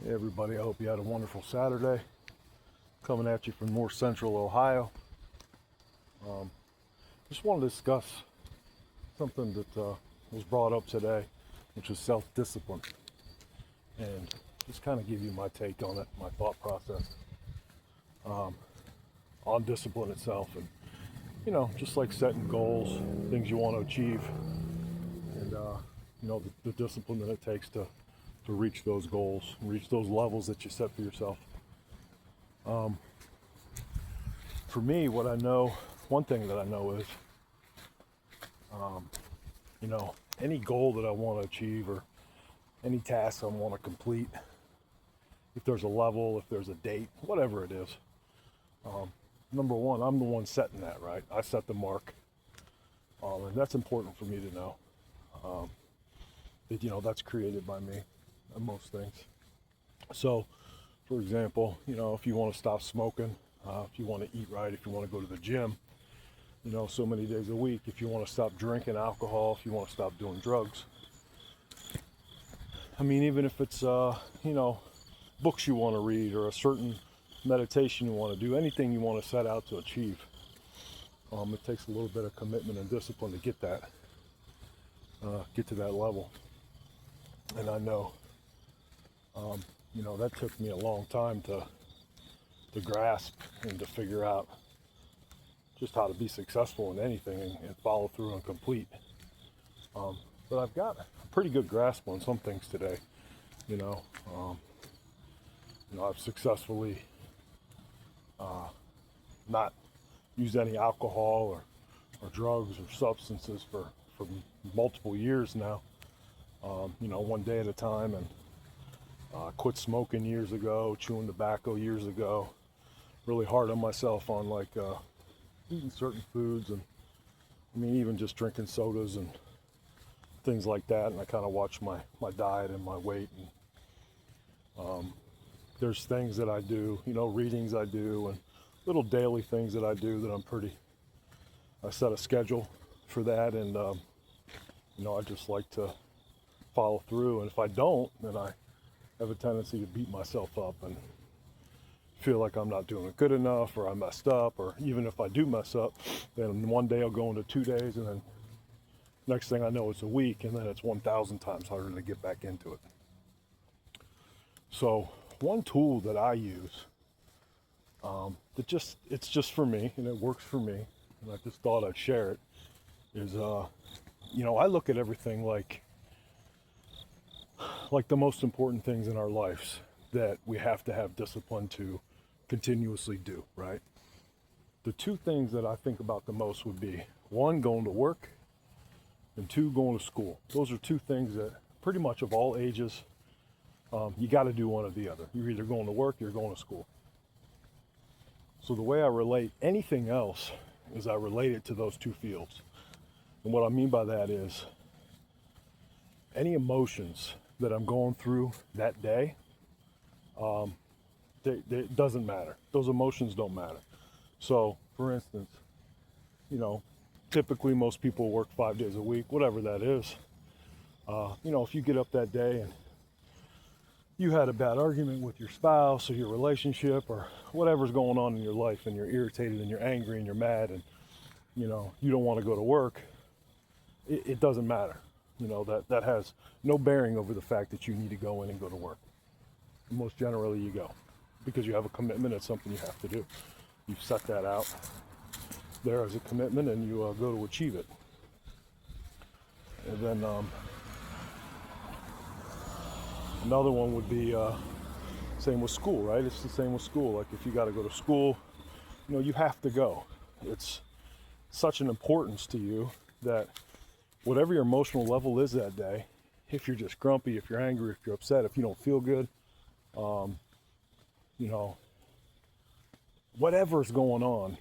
Hey everybody, I hope you had a wonderful Saturday. Coming at you from north central Ohio. Just want to discuss something that was brought up today, which is self-discipline. And just kind of give you my take on it, my thought process on discipline itself. And, just like setting goals, things you want to achieve, and, the discipline that it takes to reach those goals, reach those levels that you set for yourself. For me, one thing that I know is, any goal that I want to achieve or any task I want to complete, if there's a level, if there's a date, whatever it is, number one, I'm the one setting that, right? I set the mark, and that's important for me to know. That's created by me and most things. So, for example, if you want to stop smoking, if you want to eat right, if you want to go to the gym, so many days a week, if you want to stop drinking alcohol, if you want to stop doing drugs. I mean, even if it's, books you want to read or a certain meditation you want to do, anything you want to set out to achieve, it takes a little bit of commitment and discipline to get to that level. And I know, that took me a long time to grasp and to figure out just how to be successful in anything and follow through and complete. But I've got a pretty good grasp on some things today. I've successfully not used any alcohol or drugs or substances for multiple years now. One day at a time, and quit smoking years ago, chewing tobacco years ago. Really hard on myself on eating certain foods, and even just drinking sodas and things like that. And I kind of watch my diet and my weight, and there's things that I do, readings I do, and little daily things that I do that I set a schedule for that, and I just like to follow through. And if I don't, then I have a tendency to beat myself up and feel like I'm not doing it good enough, or I messed up, or even if I do mess up, then one day I'll go into 2 days, and then next thing I know it's a week, and then it's 1,000 times harder to get back into it. So one tool that I use, it's just for me, and it works for me, and I just thought I'd share it, is I look at everything like the most important things in our lives that we have to have discipline to continuously do, right? The two things that I think about the most would be, one, going to work, and two, going to school. Those are two things that pretty much of all ages, you got to do one or the other. You're either going to work, you're going to school. So the way I relate anything else is I relate it to those two fields. And what I mean by that is, any emotions that I'm going through that day, it doesn't matter. Those emotions don't matter. So, for instance, typically most people work 5 days a week, whatever that is. If you get up that day and you had a bad argument with your spouse or your relationship or whatever's going on in your life, and you're irritated and you're angry and you're mad, and you don't want to go to work, it doesn't matter. That has no bearing over the fact that you need to go in and go to work. Most generally you go because you have a commitment. It's something you have to do. You've set that out there as a commitment, and you go to achieve it. And then another one would be same with school, right? It's the same with school. Like if you got to go to school, you have to go. It's such an importance to you that whatever your emotional level is that day, if you're just grumpy, if you're angry, if you're upset, if you don't feel good, whatever's going on,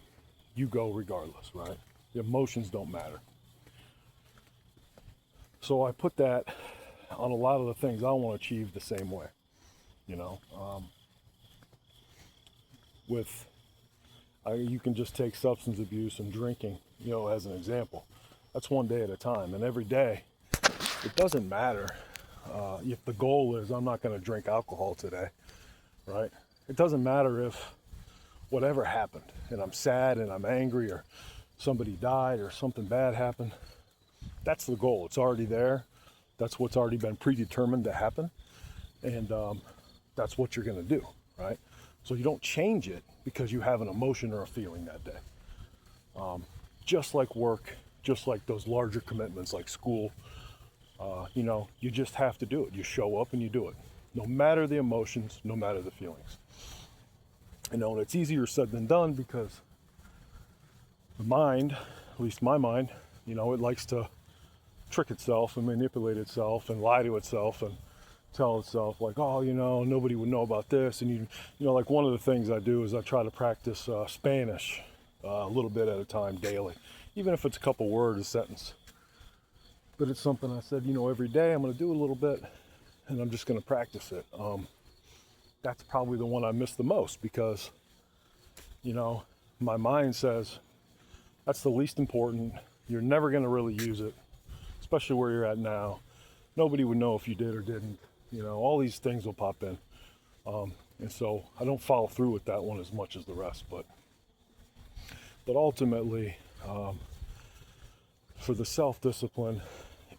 you go regardless, right? The emotions don't matter. So I put that on a lot of the things I want to achieve the same way, you can just take substance abuse and drinking, as an example. That's one day at a time, and every day, it doesn't matter if the goal is I'm not going to drink alcohol today, right? It doesn't matter if whatever happened and I'm sad and I'm angry or somebody died or something bad happened. That's the goal. It's already there. That's what's already been predetermined to happen. And that's what you're going to do, right? So you don't change it because you have an emotion or a feeling that day. Just like work, just like those larger commitments like school, you just have to do it. You show up and you do it. No matter the emotions, no matter the feelings. And it's easier said than done because the mind, at least my mind, it likes to trick itself and manipulate itself and lie to itself and tell itself like, oh, nobody would know about this. And like one of the things I do is I try to practice Spanish a little bit at a time daily, even if it's a couple words a sentence. But it's something I said, every day I'm going to do a little bit and I'm just going to practice it. That's probably the one I miss the most because, my mind says that's the least important. You're never going to really use it, especially where you're at now. Nobody would know if you did or didn't. All these things will pop in. And so I don't follow through with that one as much as the rest. But ultimately, for the self-discipline,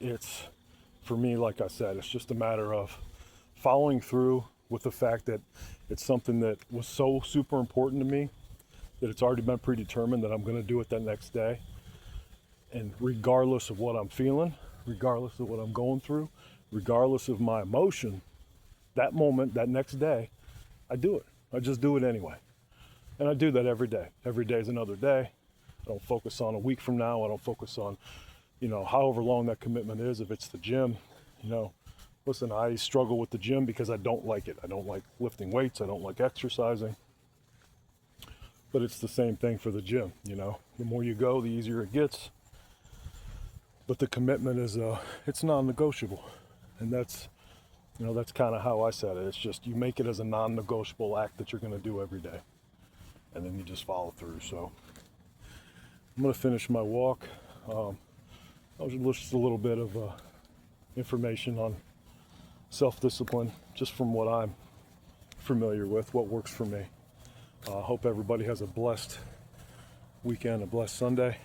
it's, for me, like I said, it's just a matter of following through with the fact that it's something that was so super important to me that it's already been predetermined that I'm going to do it that next day. And regardless of what I'm feeling, regardless of what I'm going through, regardless of my emotion, that moment, that next day, I do it. I just do it anyway. And I do that every day. Every day is another day. I don't focus on a week from now. I don't focus on, however long that commitment is. If it's the gym, listen, I struggle with the gym because I don't like it. I don't like lifting weights. I don't like exercising. But it's the same thing for the gym, The more you go, the easier it gets. But the commitment is, it's non-negotiable. And that's kind of how I said it. It's just you make it as a non-negotiable act that you're going to do every day. And then you just follow through. So I'm going to finish my walk. That was just a little bit of information on self-discipline, just from what I'm familiar with, what works for me. Hope everybody has a blessed weekend, a blessed Sunday.